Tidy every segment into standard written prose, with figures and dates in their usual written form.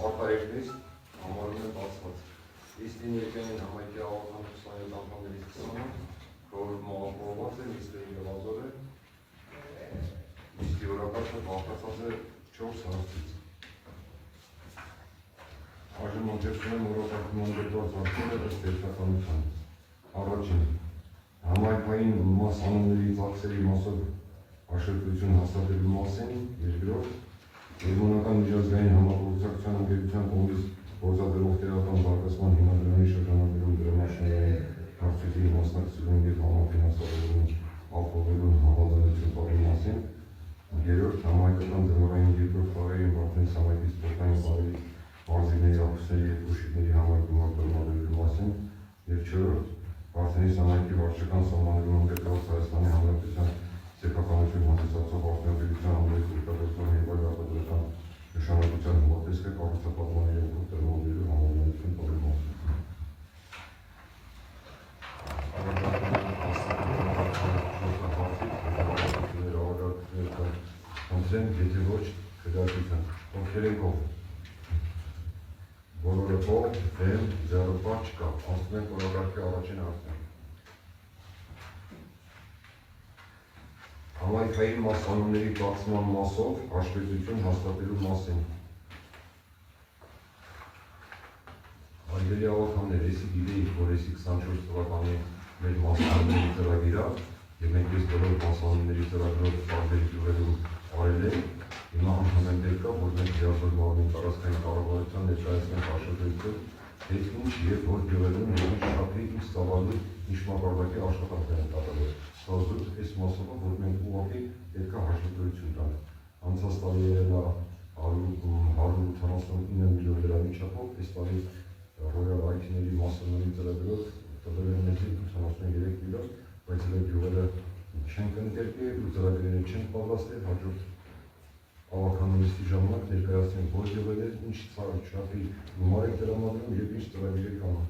արտարերից համարում են բացված։ Լիստին եկան են համայնքի ավական 27 անդամներից 20-ը, որը ապահովված է, լիստը իրավազոր է, լիստի օրակարգը բաղկացած է 4 հարցից։ Այժմ ընթերցում եմ օրակարգում ընդգրկված հարցերը ըստ երթականության։ Առաջին, համայնքային մաս անունների ծախսերի մասով հաշվետվություն հաստատելու մասին, երկրորդ, Գերմանական միջազգային համագործակցության ընկերության կողմից գործադրող տեղական զարգացման հիմնադրամի շրջանակներում դրամաշինային հարցերի մասնակցելուն և համաֆինանսավորումն ապահովելուն համաձայնություն տալու մասին, երրորդ, համայնքական ձեռնային երկրորդ տարեին Վարդենիս համայնքի սպորտային բարերի մարզիկների ափսների և ուշիկների համար գումար տրամադրելու մասին, և չորրորդ, Վարդենիս համայնքի վարչական սահմաններում ընդգրկված Հայաստանի Հանրապետության սեփականություն հանդիսացող արտադրության ամբողջ օգտագործման եւ արտադրական նշանակության համատեսքը կառուցապատման եւ տրամադրելու համաձայնություն տալու մասին։ Եթե ոչ քրեատիվության, ովքեր են կողմ, բոլորը կողմ, դեմ, ձեռնպահ չկա, անցնում ենք օրակարգի առաջին հարցին։ Համայնքային մաս անունների ծախսման մասով հաշվետվություն հաստատելու մասին։ Այդելի ավականներ, եսի գիտեիք, որ եսի 24 թվականի մեր մաս անունների ծրագիրա, և մենք ես բոլոր մաս անունների ծրագրով տարբեր գյուղերում արել ենք, հիմա անդամ դեր կա, որ մենք լիազոր մարմին տարածքային կառավարության ներկայացնենք հաշվետվություն, հետ ինչ և որ գյուղերում և շապի ինչ ծավալի ինչ մակարդակի աշխատանքներ են կատարվել։ Ստազդուր այս մասով, որ մենք ուղղակի երկա հաշվետվություն տանք։ Անցած տարի եղել է 179 միլիոն դրամի չափով, այս տարի Royal IT-ների մասոնների ծրագրով տվել են մեզ 83 միլիոն, բայց էլ գյուղերը չենք ընկերկի ու ծրագրերը չենք պատրաստել, հաջորդ ավականորիստի ժամանակ ներկայացնենք որ գյուղերներ, ինչ չափի գումար եք տրամադրում և ինչ ծրագիր եք անում։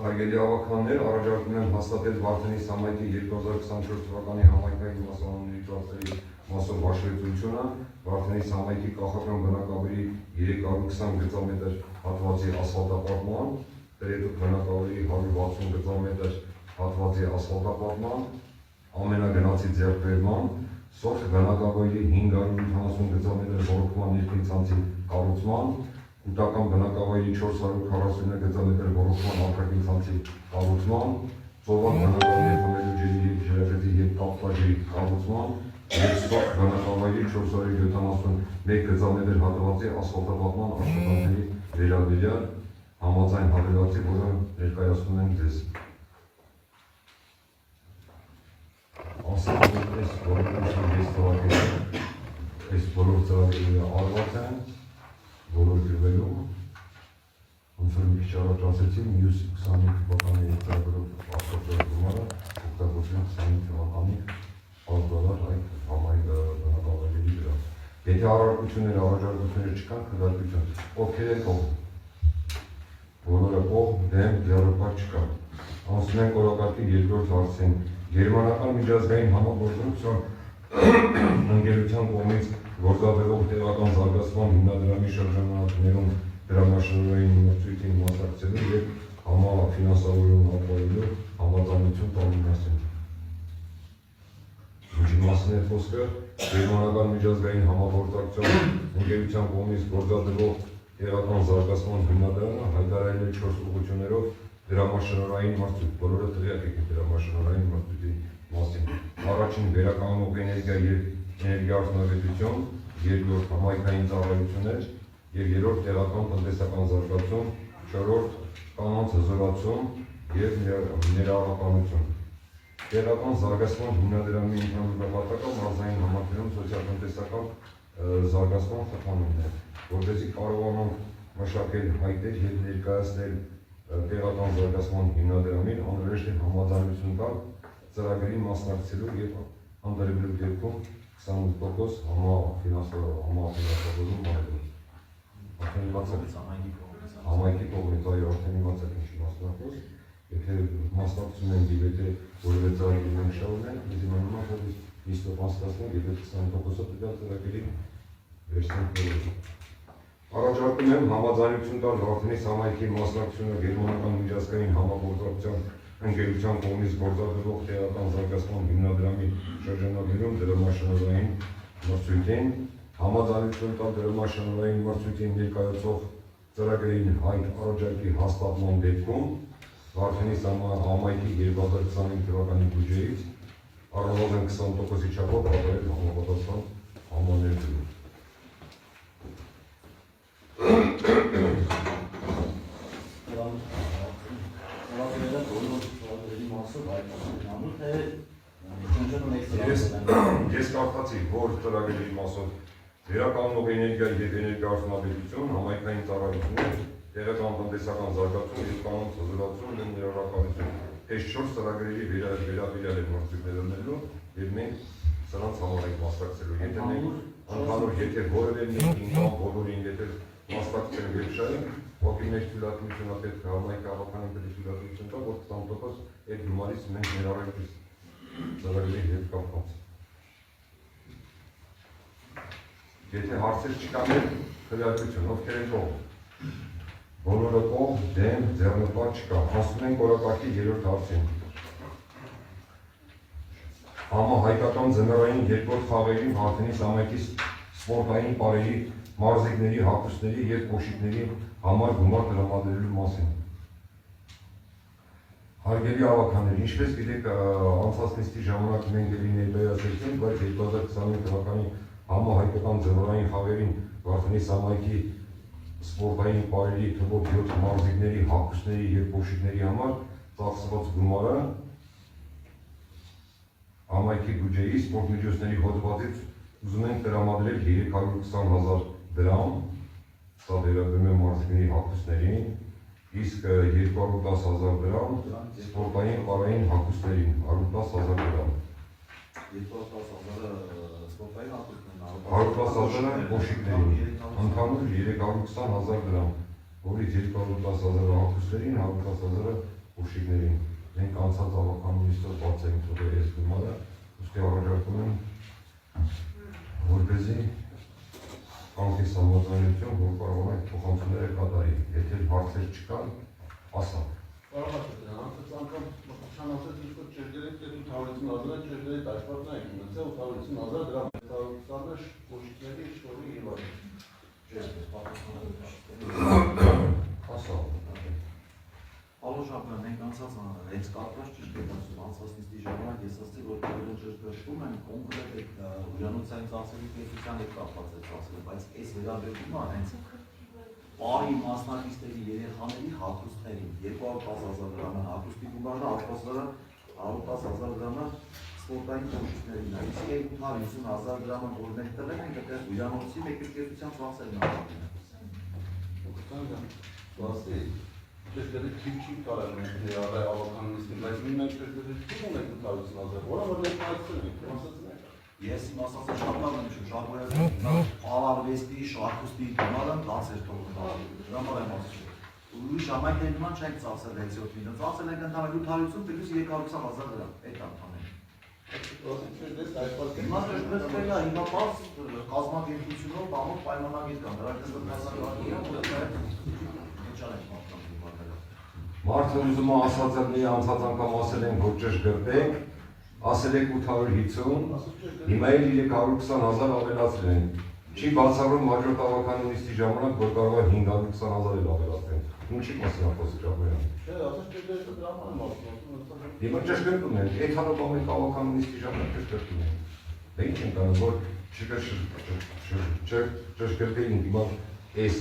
Հարգելի ավականներ, առաջարկում եմ հաստատել Վարդենիս համայնքի 2024 թվականի համայնքային մաս անունների ծախսերի մասով հաշվետվությունը, Վարդենիս համայնքի կախական բնակավայրի 320 գծամետր հատվածի ասֆալտապատման, Տրետուկ բնակավայրի 160 գծամետր հատվածի ասֆալտապատման, ամենագնացի ձեռքբերման, Սոխ բնակավայրի 570 գծամետր ոռոգման երկրի ցանցի կառուցման, Կուտական բնակավայրի 440 գծամետր ոռոգման արտաքին ցանցի կառուցման, Ծովակ բնակավայրի խմելու ջրի և ջրաղեծի և կապտաժի կառուցման և Սոխ բնակավայրի 471 գծամետր հատվածի ասֆալտապատման աշխատանքների վերաբերյալ համաձայն հավելվածի, որը ներկայացնում եմ ձեզ։ Այս բոլոր ծրագրերը արված են, բոլոր գյուղերում, ոնց որ մի քիչ առաջ ասեցի, մյուս 25 թվականի ծրագրով արտադրած գումարը օգտագործում 25 թվականի $10 այդ բնակավայրերի վրա։ Եթե առաջարկություններ չկան, քննարկություն, ովքեր են կողմ, բոլորը կողմ, դեմ, ձեռնպահ չկա։ Անցնում ենք օրակարգի երկրորդ հարցին։ Գերմանական միջազգային համագործակցության ընկերության կողմից գործադրող տեղական զարգացման հիմնադրամի շրջանակներում դրամաշինարային մրցույթին մասնակցելու և համաֆինանսավորումն ապահովելու համաձայնություն տալու մասին։ Ինչի մասին է խոսքը, Գերմանական միջազգային համագործակցության ընկերության կողմից գործադրող տեղական զարգացման հիմնադրամը հայտարարել է 4 ուղղություններով դրամաշինարային մրցույթ, բոլորը տեղյակ եք դրամաշինարային մրցույթի մասին։ Առաջին վերականգնող էներգիա և էներգիաարդյունավետություն, երկրորդ համայնքային ծառայություններ և երրորդ տեղական տնտեսական զարգացում, չորրորդ կանանց հզորացում և ներառականություն։ Տեղական զարգացման հիմնադրամի ընդհանուր նպատակը մարզային համայնքներում սոցիալ-տնտեսական զարգացման խթանումն է, որպեսզի կարողանանք մշակել հայտեր և ներկայացնել տեղական զարգացման հիմնադրամին անհրաժեշտ է համաձայնություն տալ ծրագրին մասնակցելու և ընդդրելու դեպքում 28% համաֆինանսավորում արելու։ Համայնքի կողմից, այո, արդեն իմացեք ինչի մասնակցում։ եթե մասնակցում ենք եւ եթե որևէ ծրագիր մենք շարունակենք, biz իմանանք, որ 50% ստացնենք, եթե 20%-ը դա ծրագրի վերցնենք։ Առաջարկում եմ համաձայնություն տալ Վարդենիս համայնքի մասնակցությունը գերմանական միջազգային համագործակցության ընկերության կողմից գործադրվող տեղական զարգացման հիմնադրամի շրջանակներում դրամաշնորհային մրցույթին, համաձայնություն տալ դրամաշնորհային մրցույթին ներկայացող ծրագրերին հայտ առաջարկի հաստատման դեպքում Վարդենիս համայնքի 2025 թվականի բյուջեից առնվազն 20%-ի չափով կատարել համապատասխան համաներկրում։ Ես կարծացի, որ ծրագրերի մասով վերականգնող էներգիա և էներգիաարդյունաբերություն, համայնքային ծառայություններ, տեղական տնտեսական զարգացում և կանանց հզորացում և ներառականություն։ Այս 4 ծրագրերի վերաբերյալ են մրցույթներ ունելու և մենք սրանց համար ենք մասնակցելու։ Եթե մենք ընդհանուր, եթե որևէ մեկին կամ բոլորին, եթե մասնակցել վերջային, ուղղակի մեր թույլատվությունը պետք է համայնքի քաղաքային պետք է թույլատվություն տա, որ 20% այդ գումարից մենք ներառենք ծրագրերի հետ կապված։ Եթե հարցեր չկան, քվեարկություն, ովքեր են կողմ։ Բոլորը կողմ, դեմ, ձեռնպատ չկա։ Ասում ենք օրակարգի 3-րդ հարցին։ Համահայկական ձմեռային երկրորդ խաղերին Վարդենիս համայնքի սպորտային պարերի, մարզիկների, հագուստների և կոշիկների համար գումար տրամադրելու մասին։ Հարգելի ավականներ, ինչպես գիտեք, անցած նիստի ժամանակ մենք էլի ներկայացրեցինք, բայց 2025 թվականի համահայկական ձմեռային խաղերին Վարդենիս համայնքի սպորտային պարերի թվով 7 մարզիկների, հագուստների և կոշիկների համար ծախսված գումարը համայնքի բյուջեի սպորտ միջոցների հոդվածից ուզում ենք տրամադրել 320,000 դրամ, սա վերաբերում է մարզիկների հագուստներին, իսկ 210,000 դրամ սպորտային պարային հագուստներին, 110,000 դրամ։ 210,000-ը սպորտային հագուստներին, 110,000-ը կոշիկներին, ընդհանուր 320,000 դրամ, որից 210,000-ը հագուստներին, 110,000-ը կոշիկներին։ Մենք անցած ավականու նիստով բաց ենք թողել այս գումարը, ուստի առաջարկում եմ, որպեսզի կանքես համաձայնություն, որ կարողանանք փոխանցումները կատարի, եթե հարցեր չկան, ասանք։ Անցած անգամ նշանակեց ինչ-որ ճերգերեք 850,000 ճերգերեք աշխատն ենք ունեցել 850,000 դրամ 820,000 կոշիկների ինչ-որի եւ այլն։ Ասանք։ Ալո Շապյան, մենք անցած հենց կապված ճիշտ եք ասում, անցած նիստի ժամանակ ես ասացի, որ դրանք ճշգրտվում են կոնկրետ ուրանոցային ծախսերի կեցության հետ կապված է ծախսերը, բայց այս վերաբերվում է հենց պարի մասնակիցների երեխաների հագուստներին 210,000 դրամը հագուստի գումարը, 110,000 դրամը սպորտային կոշիկներին, իսկ 850,000 դրամը որ մենք տվել ենք, դա ուրանոցի մեկնարկեցության ծախսերն են։ Ճշգրիտ թիվ չի կարել մենք ներառել ավականու նիստին, բայց մենք ճշգրիտ թիվ ունենք 850,000, որը որ ներկայացրել ենք, ասացին եք։ Ես իմ ասածը շատ լավ եմ շուտ, շատ գոյացել, ալարվեստի, շահկուստի գումարը դաց էր թողել, դրա համար եմ ասում։ Ուրիշ համայնքների նման չենք ծախսել 6-7 միլիոն, ծախսել ենք ընդհանուր 850 պլյուս 320,000 դրամ, այդ անդամեն։ Հիմա ճշգրտվել է, հիմա պարզ կազմակերպությունով բանով պայմանագիր կան, դրանք Մարդը ուզում է ասածը անցած անգամ ասել ենք, որ ճշգրտենք, ասել եք 850, հիմա էլ 320,000 ավելացրել ենք։ Չի բացառում հաջորդ ավականու նիստի ժամանակ, որ կարող է 520,000 էլ ավելացնել։ Ինչի մասին է խոսքը Շապյան։ Չէ, ասած ճշգրտը դրաման եմ ասում։ Հիմա ճշգրտում ենք, այդքանով ամեն ավականու նիստի ժամանակ ճշգրտում ենք։ Դա ինչ ենք անում, որ ճշգրտեինք հիմա այս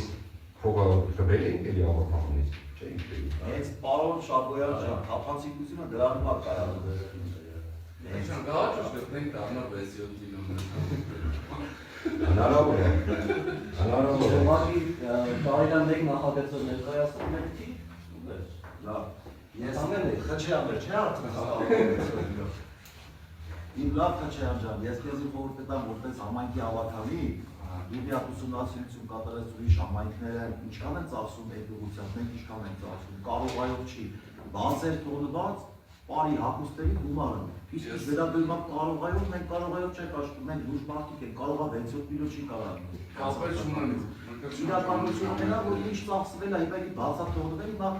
փողը տվել ենք էլի ավականու նիստ։ Հենց պարոն Շաբոյան ջան, թափանցիկությունը դրանում է կայանում։ Հնարավոր է։ Հնարավոր է։ Ուղղակի տարիներ մեկ նախագծով ներկայացնում եք թիվ։ Լավ։ Ես Խաչյան չէ՞ արդեն։ Իմ լավ Խաչյան ջան, ես քեզ խորհուրդ կտամ որպես համայնքի ավականի, դու ուսումնասիրություն կատարես ուրիշ համայնքները ինչքան են ծախսում այդ ուղղությամբ, մենք ինչքան ենք ծախսում, կարողայով չի։ բացեր թողնված բարի հագուստերի գումարը։ Իսկ վերաբերում է կարողայով, մենք կարողայով չենք աշխատում, մենք լուրջ մարդիկ ենք, կարող է 6-7 միլիոն չի կարող։ Կապեր չունեն։ Իրականությունն է, որ ինչ ծախսվել է, իբրի բացա թողնվել, հիմա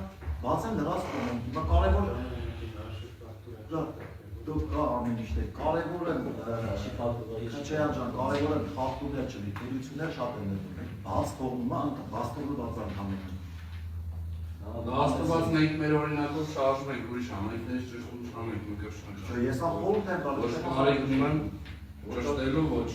բացեն դրած կողմում, հիմա կարևոր դուք կա ամեն ինչներ, կարևոր են Քչայան ջան, կարևոր են խախտումներ չլի, թերություններ շատ են ներդում, բաց թողնված անգամներ։ Աստված մենք մեր օրինակով շարժում ենք ուրիշ համայնքներից ճշտում չանենք մի կրշնակ։ Ես խորհուրդ եմ տալիս։ Ոչ կարիք ունեն ճշտելու, ոչ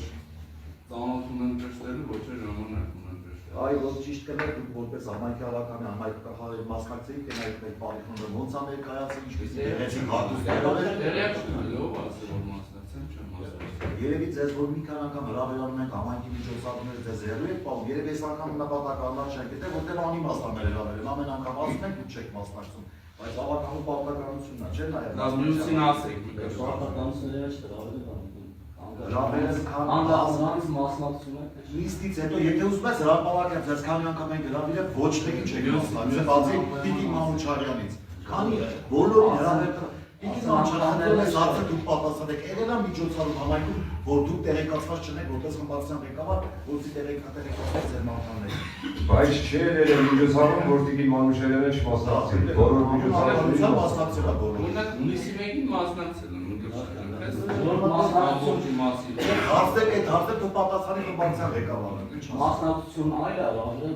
ծանոթ ունեն ճշտելու, ոչ էլ ժամանակ ունեն ճշտելու։ Այ ոչ ճիշտ կներ դուք որպես համայնքի հավաքական համայնքահայր մասնակցեիք կենայիք մեր բարիքները ոնց է ներկայացել, ինչպես եղեցին հատուցները։ Դերյակ չունի, ով ասել որ մասնակցեմ, չեմ մասնակցել։ Երևի ձեզ որ մի քանի անգամ հրավիրանում ենք համայնքի միջոցառումները ձեզ հեռու եք պահում, երևի այս անգամ նպատականներ չեք գտել, որտեղ անիմաստներ հրավիրել, ամեն անգամ ասում եք դուք չեք մասնակցում, բայց հավաքական պարտականությունն է, չէ՞ նայել։ Դա մյուսին ասեք մի կրշնակ։ Պարտականությունները չհրավիրել Հրավիրել քան անդրադարձ մասնակցում եք։ Նիստից հետո եթե ուզում ես հրապարակեմ, ձեզ քանի անգամ ենք հրավիրել, ոչ մեկին չեք մասնակցել, բացի Պիտի Մանուչարյանից։ Քանի բոլորին հրավիրել Պիտի Մանուչարյանն է հարցը դուք պատասխանեք, եղել է միջոցառում համայնքում, որ դուք տեղեկացված չնեք, որպես խմբակցության ղեկավար, որի տեղեկացված ձեր մարտանները։ Բայց չէ ելել միջոցառում, որ Տիկին Մանուշարյանը չմասնակցել, բոլոր միջոցառումներին մասնակցել է բոլորը։ Օրինակ հունիսի 1-ին մասնակցել եմ մի կրշնակ։ Մասնակցություն մասին։ Հարցեք այդ հարցը դու պատասխանի խմբակցության ղեկավարը։ Մասնակցություն այլ է, այլ է։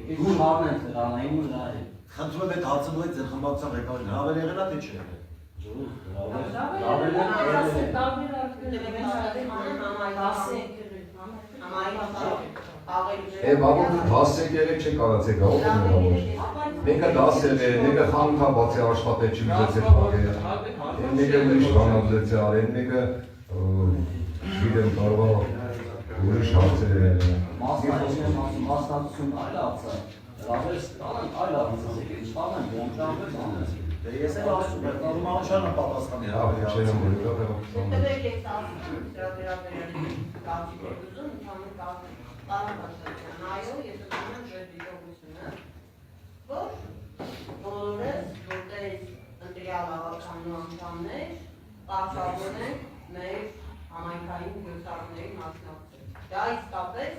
Եկեք շարնենք դրանային ու նայ։ Խնդրում եմ այդ հարցը դու ձեր խմբակցության ղեկավարին հրավեր եղել է թե չէ եղել։ բաբուր դասեք երեք չեք կարացեք, ով է մեղավոր։ Մեկը դասել է, մեկը խանութա բացի աշխատել չի ուզեցել պակել, մեկը ուրիշ բանալզեց է արել, մեկը գիտեմ կարվա ուրիշ հարցեր է։ Մասնակցություն այլ ացա, հրավեր ստանանք այլ ացա, եկեք շտանանք, դրանք ժամվեց անես։ Ես էլ ասում եմ, Պիտի Մանուչարյանը պատասխանի հրավերի Չէ, հարցը։ չէ, Այո, ես ուզում եմ ձեր դիտողությունը, որ բոլորս, որտեղ ընտրյալ հավաքանու անդամներ, պարտավոր ենք մեր համայնքային գործառույթների մասնակցել։ Դա իսկապես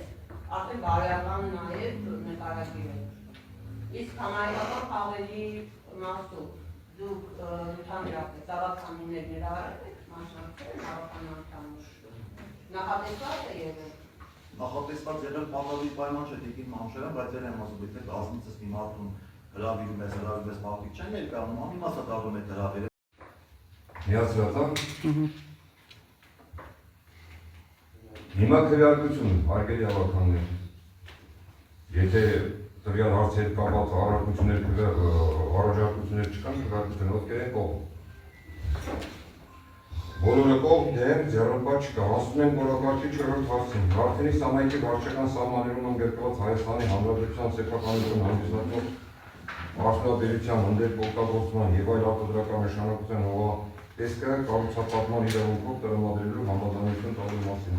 արդեն բարոյական նաև նկարագիր է։ Իսկ համայնական խաղերի մասով դուք ընդհանրապես հավաքանուներ ներառել եք, մասնակցել հավաքանու անդամներ։ Նախատեսված է եղել։ Նախատեսված եղել պատվի պայման չէ Տիկին Մանուշարյան, բայց դեռ եմ ասում, եթե ազնիցս մի մարդուն հրավիրում ես մարդիկ չեն ներկայանում, անիմաստ է դառնում այդ հրավերը։ Միացրածա։ Հիմա քվեարկություն, հարգելի հավաքաններ։ Եթե տվյալ հարցի հետ կապված առաջարկություններ չկան, քվեարկություն ովքեր են կողմ։ Բոլորը կողմ դեմ ձեռնպա չկա, ասում են որակարգի 4-րդ հարցին։ Վարդենի համայնքի վարչական սահմաններում ընդգրկված Հայաստանի Հանրապետության սեփականություն հանդիսացող արդյունաբերության հանդեպ օգտագործման եւ այլ արտադրական նշանակության հողատեսկը կառուցապատման իրավունքով տրամադրելու համաձայնություն տալու մասին։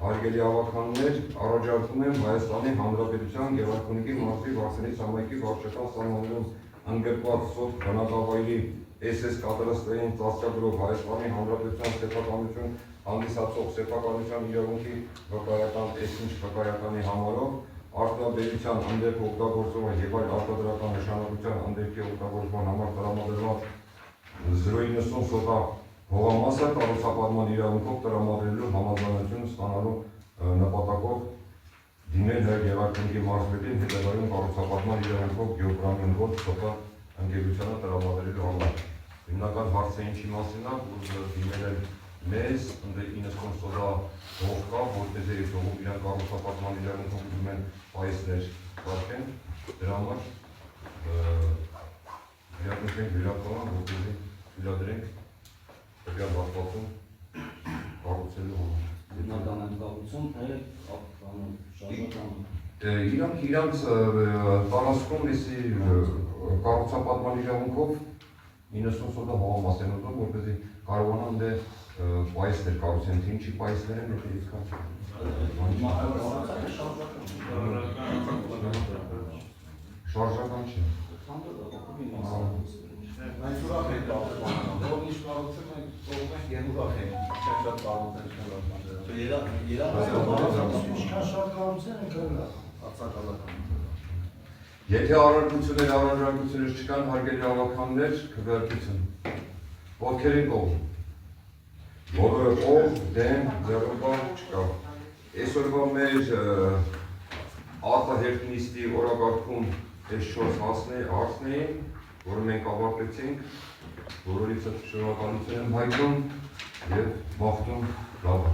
Հարգելի հավաքաններ, առաջարկում եմ Հայաստանի Հանրապետության Գեղարքունիքի մարզի Վարդենի համայնքի վարչական սահմաններում ընդգրկված սոթ բնակավայրի SS կատարստային ծածկագրով Հայաստանի Հանրապետության սեփականություն հանդիսացող սեփականության իրավունքի վկայական S-ինչ վկայականի համարով արդյունաբերության հանդեպ օգտագործումը եւ այլ արտադրական նշանակության հանդեպի օգտագործման համար տրամադրված 0.90 սոտա հողամասը կառուցապատման իրավունքով տրամադրելու համաձայնություն ստանալու նպատակով դիմել հայ Գեղարքունիքի մարզպետին հետագայում կառուցապատման իրավունքով գեոգրամին գործ սոտա ընկերությանը տրամադրելու համար։ Հիմնական հարցը ինչի մասին է, որ դիմել են մեզ, ընդ 90 սոտա հող կա, որտեղ այս հողում իրենք կառուցապատման իրավունքով ուզում են պայսներ կարգեն, դրա համար իրականություն վերականգնան, որպեսզի թույլատրենք տվյալ հատվածում կառուցելու հողը։ Հիմնական անկախություն, թե շարժական։ Իրանք իրանց տարածքում լիսի կառուցապատման իրավունքով 90 սոտա հողամաս են ուզում, որպեսզի կարողանան դե պայսներ կառուցեն, թե ինչի պայսներ են, եթե իսկ շարժական չէ։ Խանդը փոքրին մասը։ Մենք ուրախ ենք դառնում, ով ինչ կառուցում ենք, կողմ ենք եւ ուրախ ենք, շատ շատ կառուցել Ինչքան շատ կառուցել են կրել։ արձակալական։ Եթե առարկություններ չկան, հարգելի հավաքաններ, քվեարկություն։ Ովքերին կողմ։ Որը կողմ, դեմ, ձեռնպահ չկա։ Այսօրվա մեր արտահերտնիստի օրակարգում այս 4 հարցն էին, որը մենք ավարտեցինք, բոլորիցս շնորհակալություն եմ հայտնում եւ մաղթում լավ